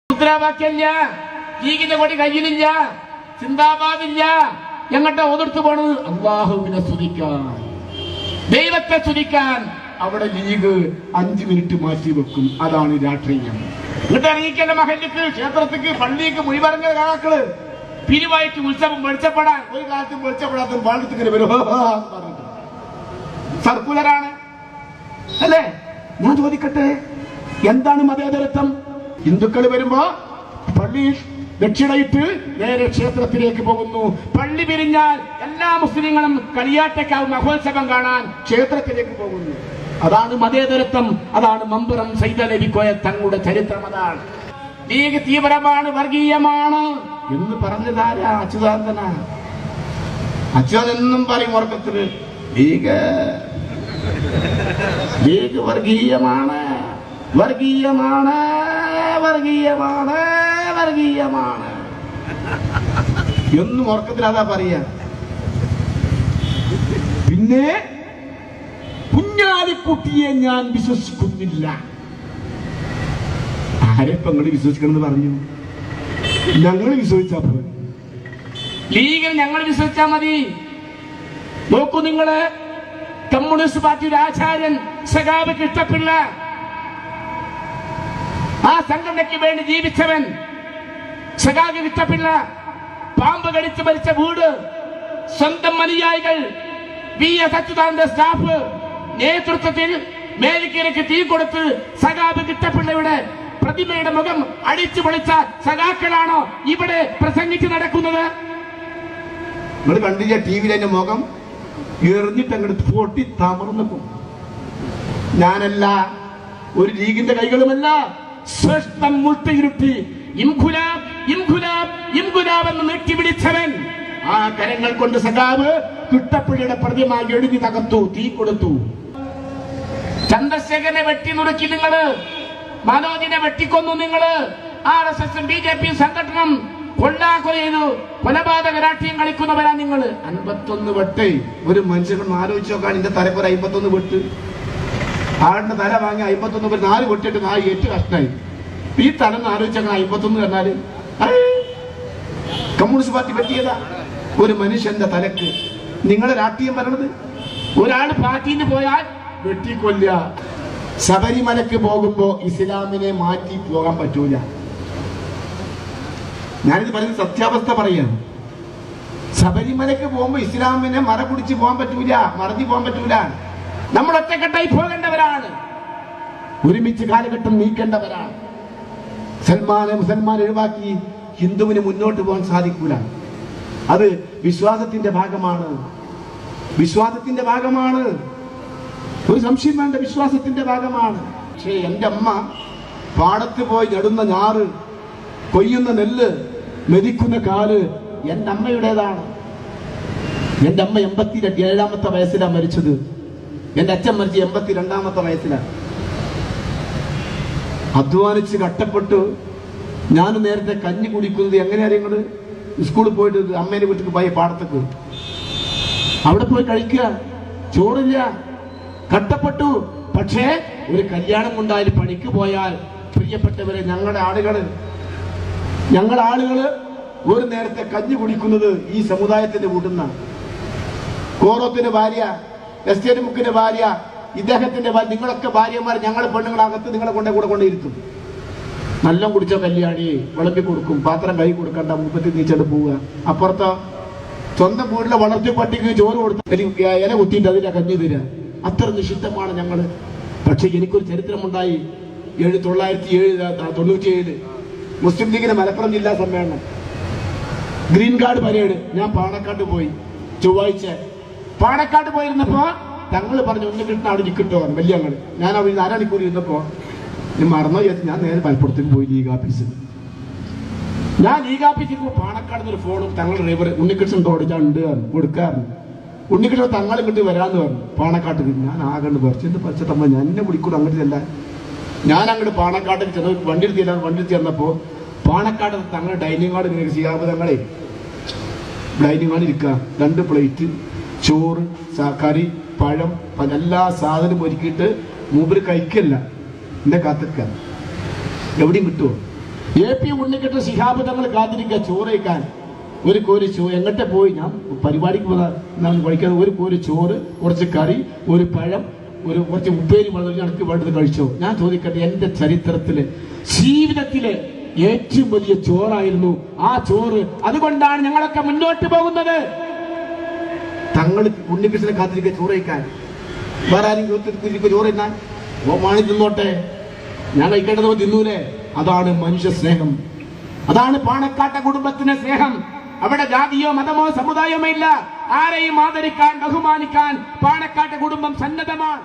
മുദ്രാവാക്യമില്ല, ലീഗിന്റെ കൊടി കയ്യിലില്ല, ചിന്താബാദില്ല. എങ്ങോട്ടാ ഒതിർത്തു പോണത്? അള്ളാഹുവിനെ സ്തുതിക്കാൻ, ദൈവത്തെ സ്തുതിക്കാൻ. അവിടെ ലീഗ് 5 മിനിറ്റ് മാറ്റി വെക്കും. അതാണ് രാഷ്ട്രീയം. എന്നിട്ട് ഇറങ്ങിക്കേണ്ട മഹല്ലിക്ക്, ക്ഷേത്രത്തിക്ക്, പള്ളിക്ക്, മുഴിപറഞ്ഞ കാക്കള് പിരിവായിട്ട് ഉത്സവം വെളിച്ചപ്പെടാൻ ഒരു കാലത്തും വെളിച്ചപ്പെടാത്ത പാളത്തിങ്ങനെ വരും. സർക്കുലറാണ് അല്ലേ? ഞാൻ ചോദിക്കട്ടെ, എന്താണ് മതേതരത്വം? ഹിന്ദുക്കൾ വരുമ്പോ പള്ളി ദക്ഷിണയിട്ട് നേരെ ക്ഷേത്രത്തിലേക്ക് പോകുന്നു. പള്ളി പിരിഞ്ഞാൽ എല്ലാ മുസ്ലിങ്ങളും കളിയാട്ടക്കാവ് മഹോത്സവം കാണാൻ ക്ഷേത്രത്തിലേക്ക് പോകുന്നു. അതാണ് മതേതരത്വം. അതാണ് മമ്പുറം സൈദലവിക്കോയ തങ്ങളുടെ ചരിത്രം. അതാണ് ലീഗ് തീവ്രമാണ്, വർഗീയമാണ് എന്ന് പറഞ്ഞതാരാ? അച്യുതാനന്ദന. അച്യുതാനന്ദൻ പറയും ഉറക്കത്തില് ലീഗ് വർഗീയമാണ്, വർഗീയമാണ്, വർഗീയമാണ്, വർഗീയമാണ് എന്നും ഉറക്കത്തിൽ അതാ പറയാ. പിന്നെ കുഞ്ഞാലിക്കുട്ടിയെ ഞാൻ വിശ്വസിക്കുന്നില്ല. ആരെപ്പ നിങ്ങൾ വിശ്വസിക്കണമെന്ന് പറഞ്ഞു? ഞങ്ങൾ വിശ്വസിച്ചാ പോയി. ലീഗിൽ ഞങ്ങൾ വിശ്വസിച്ചാ മതി. നോക്കൂ നിങ്ങള്, കമ്മ്യൂണിസ്റ്റ് പാർട്ടിയുടെ ആചാര്യൻ സഖാവ് കൃഷ്ണപിള്ള, ആ സംഘടനയ്ക്ക് വേണ്ടി ജീവിച്ചവൻ സഖാവ് കൃഷ്ണപിള്ള, പാമ്പ് കടിച്ച് മരിച്ച വീട്, സ്വന്തം അനുയായികൾ, VS അച്യുതാനന്ദ സ്റ്റാഫ് നേതൃത്വത്തിൽ മേലിക്കരയ്ക്ക് തീ കൊടുത്ത് സഖാവ് കൃഷ്ണപിള്ളയുടെ പ്രതിമയുടെ മുഖം അടിച്ചു പൊളിച്ച സഖാക്കളാണോ ഇവിടെ പ്രസംഗിച്ച് നടക്കുന്നത്? നിങ്ങൾ കണ്ടില്ല ടിവിയിൽ എന്റെ മുഖം എറിഞ്ഞിട്ട് അങ്ങോട്ട് പൊട്ടി തമർന്നു. ഞാനല്ല, ഒരു ലീഗിന്റെ കൈകളുമല്ല, ശ്രേഷ്ഠം മുട്ടിയിരുത്തി ഇംഖുലാബ് ഇംഖുലാബ് ഇംഖുലാബ് എന്ന് നീട്ടി പിടിച്ചവൻ. ആ കരങ്ങൾ കൊണ്ട് സഖാവ് കുട്ടപ്പുഴയുടെ പ്രതിമ എഴുതി തകർത്തു, തീ കൊടുത്തു. ചന്ദ്രശേഖരനെ വെട്ടി നുറുക്കി നിങ്ങള്, മനോജിനെ വെട്ടിക്കൊന്നു നിങ്ങള്. RSS BJP സംഘടനം കൊല്ലാക്കൊല ചെയ്തു, കൊലപാതക രാഷ്ട്രീയം കളിക്കുന്നവരാ നിങ്ങള്. 51 വെട്ട്. ഒരു മനുഷ്യൻ ആലോചിച്ച് നോക്കാൻ, എന്റെ തലക്കൊരു 51 വെട്ട്. ആടിന്റെ തല വാങ്ങി 51 പേര് 4 വെട്ടിട്ട് 8 കഷ്ടായി. ഈ തലന്ന് ആലോചിച്ചാൽ 51 പറഞ്ഞാല് കമ്മ്യൂണിസ്റ്റ് പാർട്ടി പറ്റിയതാ. ഒരു മനുഷ്യന്റെ തലക്ക് നിങ്ങളെ രാഷ്ട്രീയം പറയണത്. ഒരാൾ പാർട്ടിയിൽ നിന്ന് പോയാൽ വെട്ടിക്കൊല്ല. ശബരിമലക്ക് പോകുമ്പോ ഇസ്ലാമിനെ മാറ്റി പോകാൻ പറ്റൂല. ഞാനിത് പറയുന്നത് സത്യാവസ്ഥ പറയാം. ശബരിമലക്ക് പോകുമ്പോ ഇസ്ലാമിനെ മറ കുടിച്ച് പോകാൻ പറ്റൂല, മറഞ്ഞു പോകാൻ പറ്റൂല. നമ്മൾ ഒറ്റക്കെട്ടായി പോകേണ്ടവരാണ്, ഒരുമിച്ച് കാലഘട്ടം നീക്കേണ്ടവരാണ്. മുസൽമാൻ ഒഴിവാക്കി ഹിന്ദുവിന് മുന്നോട്ട് പോകാൻ സാധിക്കൂല. അത് വിശ്വാസത്തിന്റെ ഭാഗമാണ്, വിശ്വാസത്തിന്റെ ഭാഗമാണ്. ഒരു സംശയം വേണ്ട, വിശ്വാസത്തിന്റെ ഭാഗമാണ്. പക്ഷേ എൻ്റെ അമ്മ പാടത്ത് പോയി നടുന്ന ഞാറ്, കൊയ്യുന്ന നെല്ല്, മെതിക്കുന്ന കാല് എൻ്റെ അമ്മയുടേതാണ്. എൻ്റെ അമ്മ 87 വയസ്സിലാണ് മരിച്ചത്. എൻ്റെ അച്ഛൻ മരിച്ച് 82 വയസ്സിലാണ്. അധ്വാനിച്ച് കഷ്ടപ്പെട്ടു. ഞാൻ നേരത്തെ കഞ്ഞി കുടിക്കുന്നത് എങ്ങനെയാ അറിയുന്നത്? സ്കൂളിൽ പോയിട്ട് അമ്മേന്റെ വീട്ടിൽ പോയി പാടത്തേക്ക് അവിടെ പോയി കഴിക്കുക, ചോറില്ല, കഷ്ടപ്പെട്ടു. പക്ഷേ ഒരു കല്യാണം ഉണ്ടായാൽ, പണിക്ക് പോയാൽ, പ്രിയപ്പെട്ടവരെ, ഞങ്ങളുടെ ആളുകള് ഒരു നേരത്തെ കഞ്ഞി കുടിക്കുന്നത് ഈ സമുദായത്തിന്റെ വീട്ടുന്ന. കോറോത്തിന്റെ ഭാര്യ, എസ്റ്റേറ്റ് മുക്കിന്റെ ഭാര്യ, ഇദ്ദേഹത്തിന്റെ ഭാര്യ, നിങ്ങളൊക്കെ ഭാര്യമാർ, ഞങ്ങളെ പെണ്ണുങ്ങളകത്ത് നിങ്ങളെ കൂടെ കൊണ്ടിരുത്തും. നല്ല കുടിച്ച കല്യാണി വിളമ്പി കൊടുക്കും, പാത്രം കൈ കൊടുക്കണ്ട, മുപ്പത്തി നീച്ചെടുത്ത് പോവുക. അപ്പുറത്ത് സ്വന്തം വീട്ടിലെ വളർത്തി പട്ടിക്ക് ചോറ് കൊടുത്ത് ഇല കുത്തിയിട്ട് അതിന്റെ കഞ്ഞി തരിക. അത്ര നിഷിദ്ധമാണ് ഞങ്ങള്. പക്ഷെ എനിക്കൊരു ചരിത്രമുണ്ടായി. 1997 മുസ്ലിം ലീഗിന്റെ മലപ്പുറം ജില്ലാ സമ്മേളനം, ഗ്രീൻ കാർഡ് പരേഡ്. ഞാൻ പാണക്കാട്ട് പോയി. ചൊവ്വാഴ്ച പാണക്കാട്ട് പോയിരുന്നപ്പോ തങ്ങൾ പറഞ്ഞു, ഒന്ന് കിട്ടുന്ന അവിടെ നിൽക്കിട്ടോ വലിയ ഞങ്ങള്. ഞാൻ അവിടെ 4 മണിക്കൂർ ഇരുന്നപ്പോ ഞാൻ മറന്നോ വിചാരിച്ചു. ഞാൻ നേരെ മലപ്പുറത്തേക്ക് പോയി ലീഗ് ഓഫീസിൽ. ഞാൻ ലീഗ് ഓഫീസിൽ പാണക്കാട് ഒരു ഫോണും തങ്ങളുടെ ഡ്രൈവർ ഉണ്ണികൃഷ്ണൻ തോടിച്ചാൽ ഉണ്ട് കൊടുക്കാറുണ്ട്. ഉണ്ണികൃഷ്ണൻ തങ്ങൾ ഇങ്ങോട്ട് വരാന്ന് പറഞ്ഞു പാണക്കാട്ട്. ഞാൻ ആകണ്ട് പറിച്ചെന്ന് പറിച്ചത്തമ്മ ഞാൻ എന്നെ വിളിക്കൂടെ അങ്ങോട്ട് ചെല്ലാൻ. ഞാൻ അങ്ങോട്ട് പാണക്കാട്ടിൽ ചെന്ന് വണ്ടിയിൽ ചെന്നപ്പോ പാണക്കാട് തങ്ങളുടെ ഡൈനിങ് ഹാൾ ഇങ്ങനെ ചെയ്യാതെ തങ്ങളെ ഡൈനിങ് ഹാളിൽ ഇരിക്കുക. 2 പ്ലേറ്റ് ചോറ്, കറി, പഴം, എല്ലാ സാധനവും ഒരുക്കിയിട്ട് മൂപ്പര് കഴിക്കല്ല, എന്നെ കാത്തിക്ക. എവിടെയും കിട്ടുമോ? AP ഉണ്ണിക്കട്ട ശിഹാബ് തങ്ങൾ കാത്തിരിക്കുക ചോറ് കഴിക്കാൻ. ഒരു കോരി എങ്ങോട്ടെ പോയി, ഞാൻ പരിപാടിക്ക് പോകാൻ കഴിക്കാൻ. ഒരു കോരി ചോറ്, കുറച്ച് കറി, ഒരു പഴം, കുറച്ച് ഉപ്പേരി വളരെ എനിക്ക് വേണ്ടത് കഴിച്ചോ. ഞാൻ ചോദിക്കട്ടെ, എന്റെ ചരിത്രത്തില് ജീവിതത്തിലെ ഏറ്റവും വലിയ ചോറായിരുന്നു ആ ചോറ്. അതുകൊണ്ടാണ് ഞങ്ങളൊക്കെ മുന്നോട്ട് പോകുന്നത്. തങ്ങൾ ഉണ്ണികൃഷ്ണനെ കാത്തിരിക്കുക ചോറ് കഴിക്കാൻ. വേറെ ആരെങ്കിലും ചോറ് തിന്നാൻ ഓമാണി തിന്നോട്ടെ, ഞാൻ കഴിക്കേണ്ടതോ തിന്നൂലേ. അതാണ് മനുഷ്യ സ്നേഹം, അതാണ് പാണക്കാട്ടെ കുടുംബത്തിന്റെ സ്നേഹം. അവിടെ ജാതിയോ മതമോ സമുദായമോ ഇല്ല. ആരെയും ആദരിക്കാൻ ബഹുമാനിക്കാൻ പാണക്കാട്ടെ കുടുംബം സന്നദ്ധമാണ്.